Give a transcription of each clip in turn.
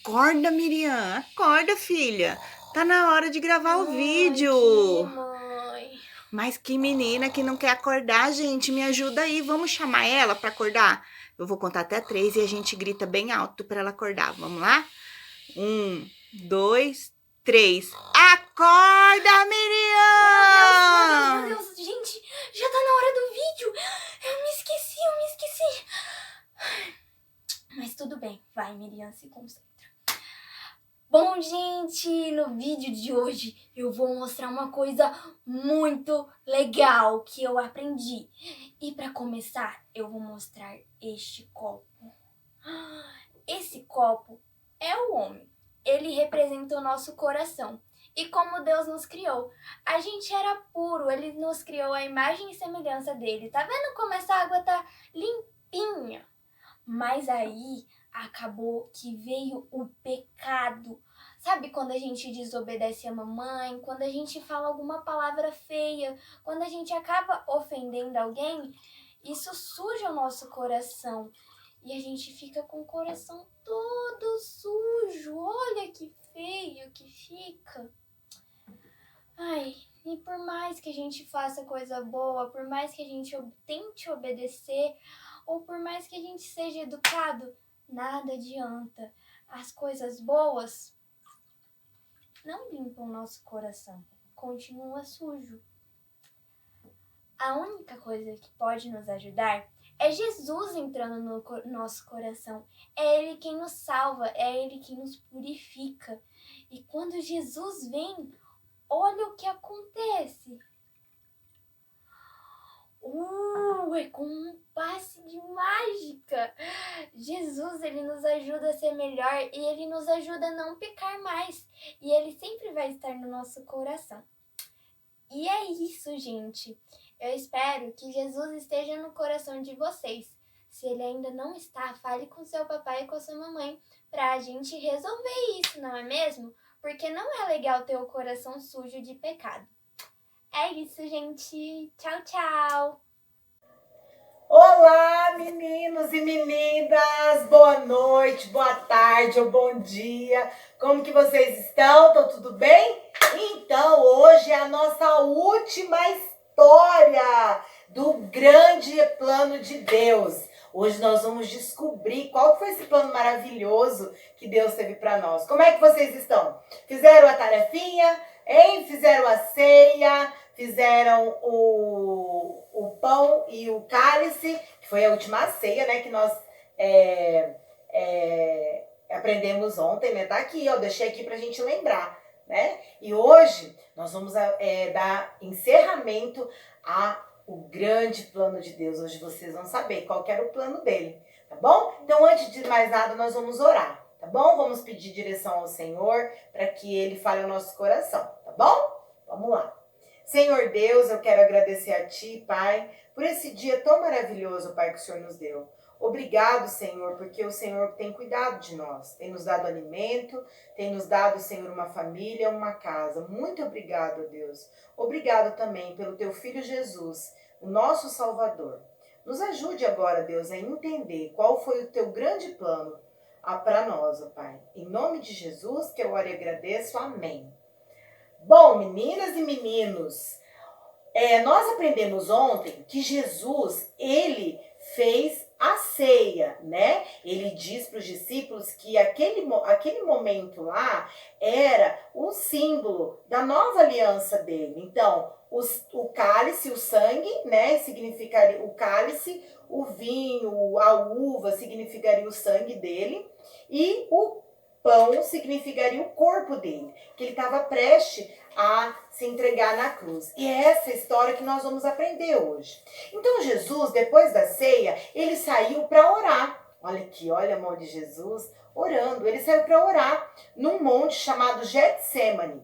Acorda, Miriam. Acorda, filha. Tá na hora de gravar o vídeo. Mãe. Mas que menina que não quer acordar, gente. Me ajuda aí. Vamos chamar ela pra acordar? Eu vou contar até 3 e a gente grita bem alto pra ela acordar. Vamos lá? 1, 2, 3. Acorda, Miriam! Meu Deus. Gente, já tá na hora do vídeo. Eu me esqueci. Mas tudo bem. Vai, Miriam, se concentra. Bom, gente, no vídeo de hoje eu vou mostrar uma coisa muito legal que eu aprendi. E para começar, eu vou mostrar este copo. Esse copo é o homem. Ele representa o nosso coração. E como Deus nos criou. A gente era puro, ele nos criou a imagem e semelhança dele. Tá vendo como essa água tá limpinha? Mas aí acabou que veio o pecado. Sabe quando a gente desobedece a mamãe, quando a gente fala alguma palavra feia, quando a gente acaba ofendendo alguém, isso suja o nosso coração. E a gente fica com o coração todo sujo. Olha que feio que fica. Ai, e por mais que a gente faça coisa boa, por mais que a gente tente obedecer, ou por mais que a gente seja educado, nada adianta. As coisas boas não limpam nosso coração, continua sujo. A única coisa que pode nos ajudar é Jesus entrando no nosso coração. É Ele quem nos salva, é Ele quem nos purifica. E quando Jesus vem, olha o que acontece. É como um passe de mágica. Jesus, ele nos ajuda a ser melhor e ele nos ajuda a não pecar mais. E ele sempre vai estar no nosso coração. E é isso, gente. Eu espero que Jesus esteja no coração de vocês. Se ele ainda não está, fale com seu papai e com sua mamãe para a gente resolver isso, não é mesmo? Porque não é legal ter o coração sujo de pecado. É isso, gente. Tchau, tchau. Olá, meninos e meninas! Boa noite, boa tarde ou bom dia. Como que vocês estão? Estão tudo bem? Então, hoje é a nossa última história do grande plano de Deus. Hoje nós vamos descobrir qual foi esse plano maravilhoso que Deus teve para nós. Como é que vocês estão? Fizeram a tarefinha? Hein? Fizeram a ceia? Fizeram o pão e o cálice, que foi a última ceia, né, que nós aprendemos ontem, né? Tá aqui, ó, deixei aqui pra gente lembrar, né? E hoje nós vamos dar encerramento ao grande plano de Deus. Hoje vocês vão saber qual que era o plano dele, tá bom? Então, antes de mais nada, nós vamos orar, tá bom? Vamos pedir direção ao Senhor para que ele fale ao nosso coração, tá bom? Vamos lá. Senhor Deus, eu quero agradecer a Ti, Pai, por esse dia tão maravilhoso, Pai, que o Senhor nos deu. Obrigado, Senhor, porque o Senhor tem cuidado de nós, tem nos dado alimento, tem nos dado, Senhor, uma família, uma casa. Muito obrigado, Deus. Obrigado também pelo Teu Filho Jesus, o nosso Salvador. Nos ajude agora, Deus, a entender qual foi o Teu grande plano para nós, Pai. Em nome de Jesus, que eu oro e agradeço. Amém. Bom, meninas e meninos, nós aprendemos ontem que Jesus, ele fez a ceia, né? Ele diz para os discípulos que aquele momento lá era um símbolo da nova aliança dele. Então, o cálice, o sangue, né? Significaria o cálice, o vinho, a uva significaria o sangue dele e o pão significaria o corpo dele, que ele estava prestes a se entregar na cruz. E é essa história que nós vamos aprender hoje. Então Jesus, depois da ceia, ele saiu para orar. Olha aqui, olha a mão de Jesus orando. Ele saiu para orar num monte chamado Getsemane.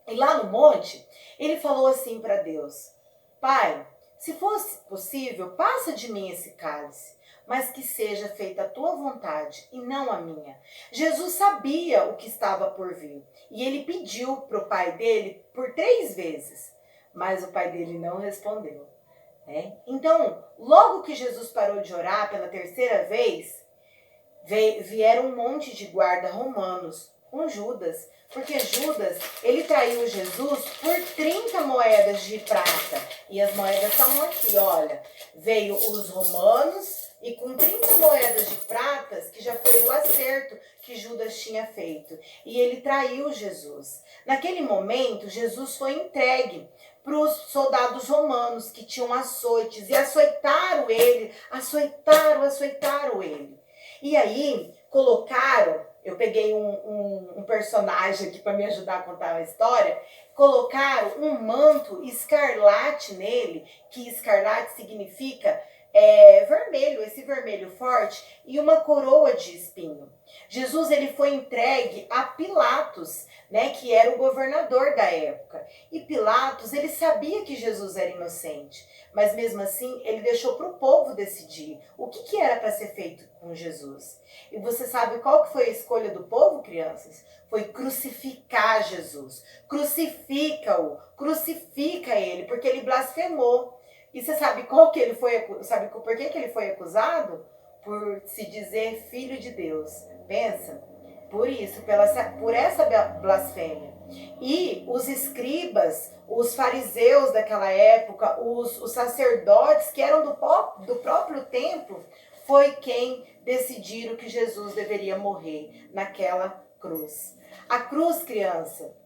E lá no monte, ele falou assim para Deus: Pai, se fosse possível, passa de mim esse cálice, mas que seja feita a tua vontade e não a minha. Jesus sabia o que estava por vir e ele pediu para o pai dele por 3 vezes, mas o pai dele não respondeu. Então, logo que Jesus parou de orar pela 3ª vez, vieram um monte de guarda romanos com Judas, porque Judas, ele traiu Jesus por 30 moedas de prata. E as moedas estão aqui, olha. Veio os romanos e com 30 moedas de pratas, que já foi o acerto que Judas tinha feito. E ele traiu Jesus. Naquele momento, Jesus foi entregue para os soldados romanos que tinham açoites e açoitaram ele, açoitaram ele. E aí, colocaram, eu peguei um personagem aqui para me ajudar a contar a história, colocaram um manto escarlate nele, que escarlate significa vermelho, esse vermelho forte, e uma coroa de espinho. Jesus, ele foi entregue a Pilatos, né, que era o governador da época. E Pilatos, ele sabia que Jesus era inocente, mas mesmo assim, ele deixou para o povo decidir o que era para ser feito com Jesus. E você sabe qual que foi a escolha do povo, crianças? Foi crucificar Jesus. Crucifica-o, crucifica ele, porque ele blasfemou. E você sabe por que ele foi acusado? Por se dizer filho de Deus. Pensa, por isso, por essa blasfêmia. E os escribas, os fariseus daquela época, os sacerdotes que eram do próprio templo, foi quem decidiram que Jesus deveria morrer naquela cruz. A cruz, criança,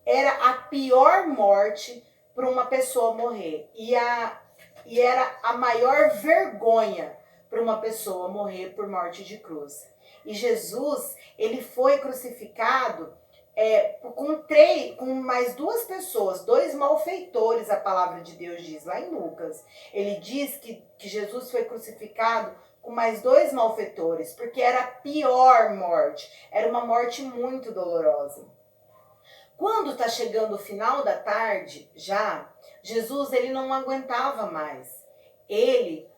era a pior morte para uma pessoa morrer. E era a maior vergonha para uma pessoa morrer por morte de cruz. E Jesus, ele foi crucificado com mais duas pessoas, dois malfeitores, a palavra de Deus diz lá em Lucas. Ele diz que Jesus foi crucificado com mais dois malfeitores, porque era a pior morte, era uma morte muito dolorosa. Quando está chegando o final da tarde, já, Jesus, ele não aguentava mais. Ele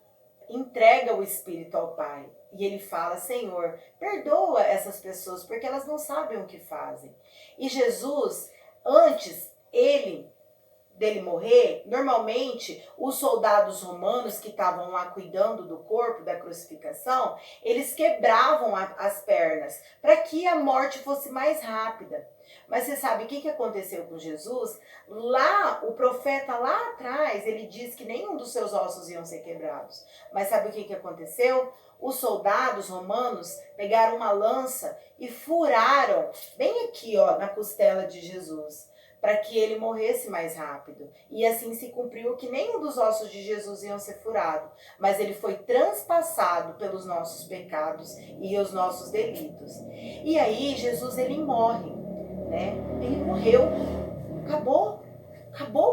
entrega o Espírito ao Pai. E ele fala, Senhor, perdoa essas pessoas, porque elas não sabem o que fazem. E Jesus, antes dele morrer, normalmente os soldados romanos que estavam lá cuidando do corpo, da crucificação, eles quebravam as pernas para que a morte fosse mais rápida. Mas você sabe o que aconteceu com Jesus? Lá, o profeta lá atrás, ele diz que nenhum dos seus ossos iam ser quebrados. Mas sabe o que aconteceu? Os soldados romanos pegaram uma lança e furaram bem aqui, ó, na costela de Jesus, para que ele morresse mais rápido. E assim se cumpriu que nenhum dos ossos de Jesus iam ser furados, mas ele foi transpassado pelos nossos pecados e os nossos delitos. E aí Jesus, ele morre, né? Ele morreu. Acabou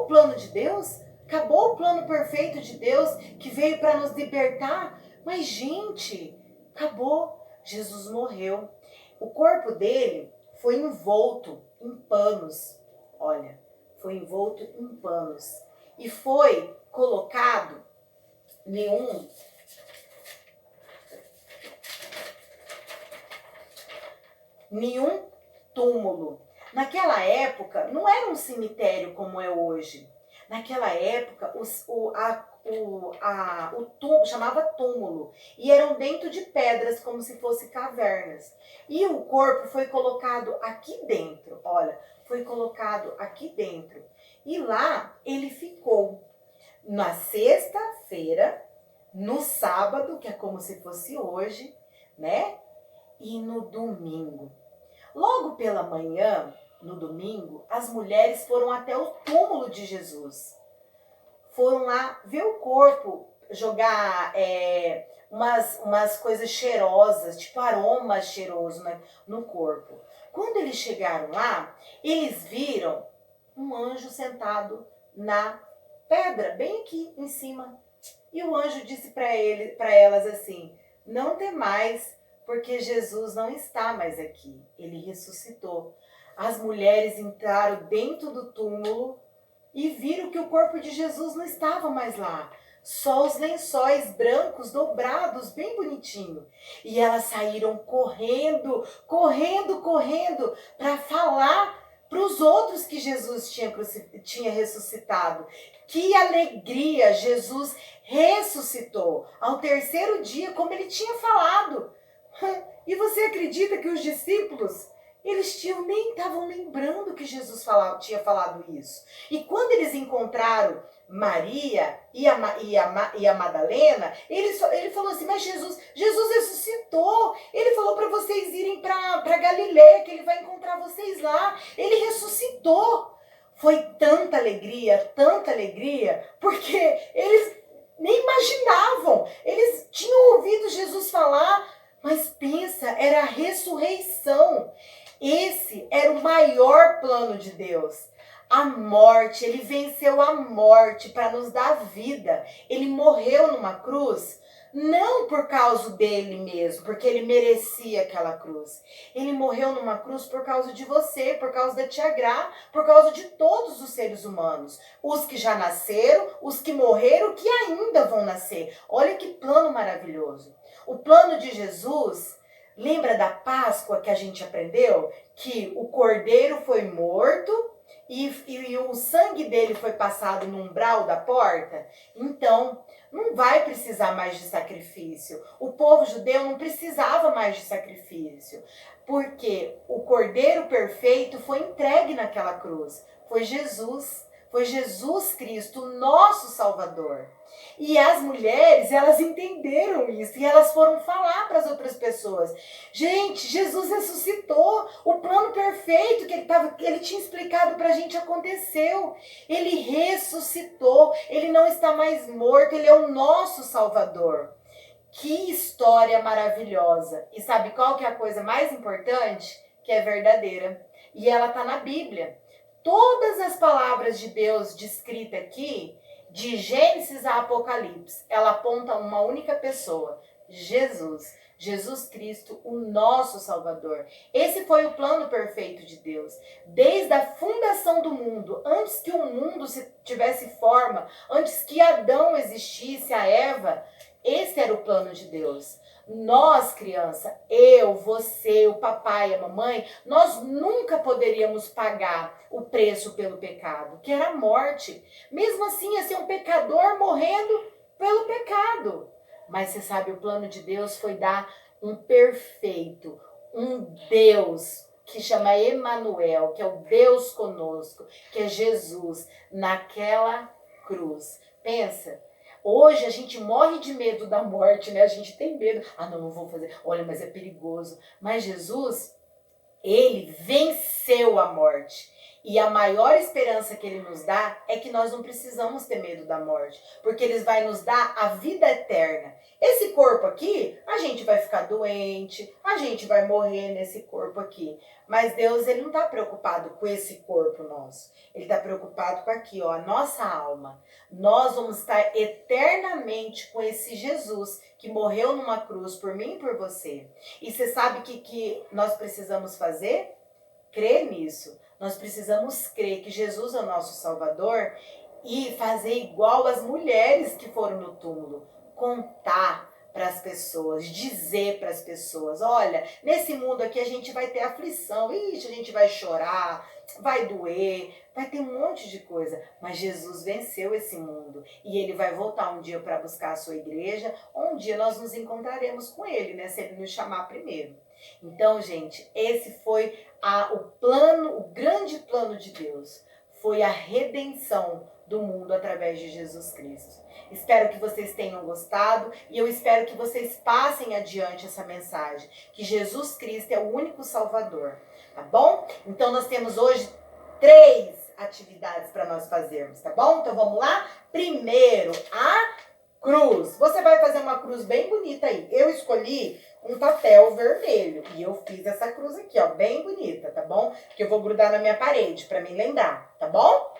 o plano de Deus, acabou o plano perfeito de Deus que veio para nos libertar. Mas gente, acabou. Jesus morreu. O corpo dele foi envolto em panos. Olha, foi envolto em panos e foi colocado em um túmulo. Naquela época, não era um cemitério como é hoje. Naquela época, o túmulo chamava túmulo e eram dentro de pedras, como se fossem cavernas. E o corpo foi colocado aqui dentro, olha, foi colocado aqui dentro. E lá ele ficou na sexta-feira, no sábado, que é como se fosse hoje, né? E no domingo. Logo pela manhã, no domingo, as mulheres foram até o túmulo de Jesus. Foram lá ver o corpo, jogar umas coisas cheirosas, tipo aroma cheiroso no corpo. Quando eles chegaram lá, eles viram um anjo sentado na pedra, bem aqui em cima. E o anjo disse para elas assim, não temais, porque Jesus não está mais aqui, ele ressuscitou. As mulheres entraram dentro do túmulo e viram que o corpo de Jesus não estava mais lá. Só os lençóis brancos dobrados, bem bonitinho. E elas saíram correndo para falar para os outros que Jesus tinha ressuscitado. Que alegria! Jesus ressuscitou ao terceiro dia, como ele tinha falado. E você acredita que os discípulos, eles nem estavam lembrando que Jesus tinha falado isso. E quando eles encontraram Maria e a Madalena, ele falou assim, mas Jesus ressuscitou. Ele falou para vocês irem para Galileia, que ele vai encontrar vocês lá. Ele ressuscitou. Foi tanta alegria, porque eles nem imaginavam. Eles tinham ouvido Jesus falar, mas pensa, era a ressurreição. Esse era o maior plano de Deus. A morte, ele venceu a morte para nos dar vida. Ele morreu numa cruz, não por causa dele mesmo, porque ele merecia aquela cruz. Ele morreu numa cruz por causa de você, por causa da tia Gra, por causa de todos os seres humanos. Os que já nasceram, os que morreram, que ainda vão nascer. Olha que plano maravilhoso. O plano de Jesus, lembra da Páscoa que a gente aprendeu? Que o cordeiro foi morto e o sangue dele foi passado no umbral da porta? Então, não vai precisar mais de sacrifício. O povo judeu não precisava mais de sacrifício, porque o cordeiro perfeito foi entregue naquela cruz. Foi Jesus Cristo, nosso Salvador. E as mulheres, elas entenderam isso e elas foram falar para as outras pessoas. Gente, Jesus ressuscitou. O plano perfeito que ele tinha explicado para a gente aconteceu. Ele ressuscitou. Ele não está mais morto. Ele é o nosso Salvador. Que história maravilhosa. E sabe qual que é a coisa mais importante? Que é verdadeira. E ela está na Bíblia. Todas as palavras de Deus descritas aqui, de Gênesis a Apocalipse, ela aponta a uma única pessoa, Jesus Cristo, o nosso Salvador. Esse foi o plano perfeito de Deus. Desde a fundação do mundo, antes que o mundo tivesse forma, antes que Adão existisse, a Eva, esse era o plano de Deus. Nós, criança, eu, você, o papai, a mamãe, nós nunca poderíamos pagar o preço pelo pecado, que era a morte. Mesmo assim, ia ser um pecador morrendo pelo pecado. Mas você sabe, o plano de Deus foi dar um perfeito, um Deus que chama Emanuel, que é o Deus conosco, que é Jesus, naquela cruz. Pensa. Hoje a gente morre de medo da morte, né? A gente tem medo. Ah, não vou fazer. Olha, mas é perigoso. Mas Jesus, ele venceu a morte. E a maior esperança que ele nos dá é que nós não precisamos ter medo da morte, porque ele vai nos dar a vida eterna. Esse corpo aqui, a gente vai ficar doente, a gente vai morrer nesse corpo aqui. Mas Deus, ele não está preocupado com esse corpo nosso. Ele está preocupado com aqui, ó, a nossa alma. Nós vamos estar eternamente com esse Jesus que morreu numa cruz por mim e por você. E você sabe o que nós precisamos fazer? Crer nisso. Nós precisamos crer que Jesus é o nosso Salvador e fazer igual as mulheres que foram no túmulo. Contar para as pessoas, dizer para as pessoas, olha, nesse mundo aqui a gente vai ter aflição, ixi, a gente vai chorar, vai doer, vai ter um monte de coisa, mas Jesus venceu esse mundo e ele vai voltar um dia para buscar a sua igreja, ou um dia nós nos encontraremos com ele, né, se ele nos chamar primeiro. Então, gente, esse foi o grande plano de Deus, foi a redenção do mundo através de Jesus Cristo. Espero que vocês tenham gostado e eu espero que vocês passem adiante essa mensagem, que Jesus Cristo é o único Salvador, tá bom? Então nós temos hoje 3 atividades para nós fazermos, tá bom? Então vamos lá? Primeiro, a cruz. Você vai fazer uma cruz bem bonita aí. Eu escolhi um papel vermelho e eu fiz essa cruz aqui, ó, bem bonita, tá bom? Que eu vou grudar na minha parede para me lembrar, tá bom?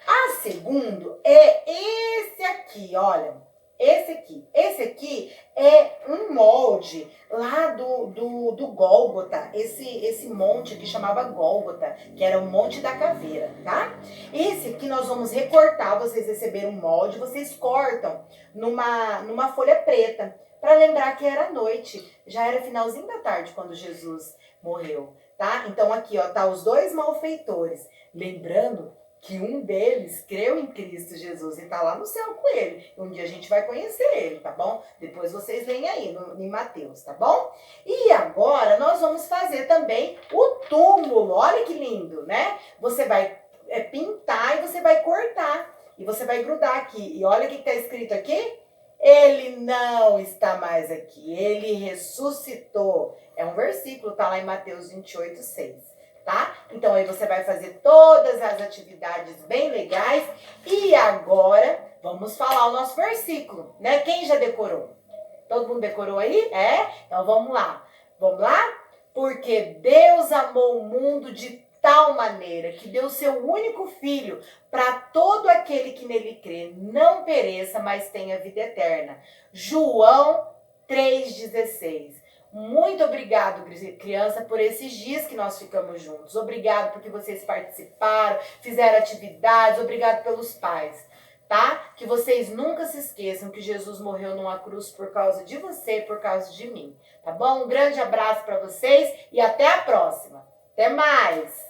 A segundo é esse aqui, olha. Esse aqui é um molde lá do Gólgota. Esse monte que chamava Gólgota, que era o Monte da Caveira, tá? Esse aqui nós vamos recortar. Vocês receberam um molde, vocês cortam numa folha preta, para lembrar que era noite. Já era finalzinho da tarde quando Jesus morreu, tá? Então aqui, ó, tá os 2 malfeitores. Lembrando que um deles creu em Cristo Jesus e tá lá no céu com ele. Um dia a gente vai conhecer ele, tá bom? Depois vocês leem aí em Mateus, tá bom? E agora nós vamos fazer também o túmulo. Olha que lindo, né? Você vai pintar e você vai cortar. E você vai grudar aqui. E olha o que está escrito aqui. Ele não está mais aqui. Ele ressuscitou. É um versículo, tá lá em Mateus 28, 6. Tá? Então aí você vai fazer todas as atividades bem legais. E agora vamos falar o nosso versículo, né? Quem já decorou? Todo mundo decorou aí? Então vamos lá. Vamos lá? Porque Deus amou o mundo de tal maneira que deu seu único filho para todo aquele que nele crê não pereça, mas tenha vida eterna. João 3,16. Muito obrigado, criança, por esses dias que nós ficamos juntos. Obrigado porque vocês participaram, fizeram atividades. Obrigado pelos pais, tá? Que vocês nunca se esqueçam que Jesus morreu numa cruz por causa de você e por causa de mim, tá bom? Um grande abraço para vocês e até a próxima. Até mais!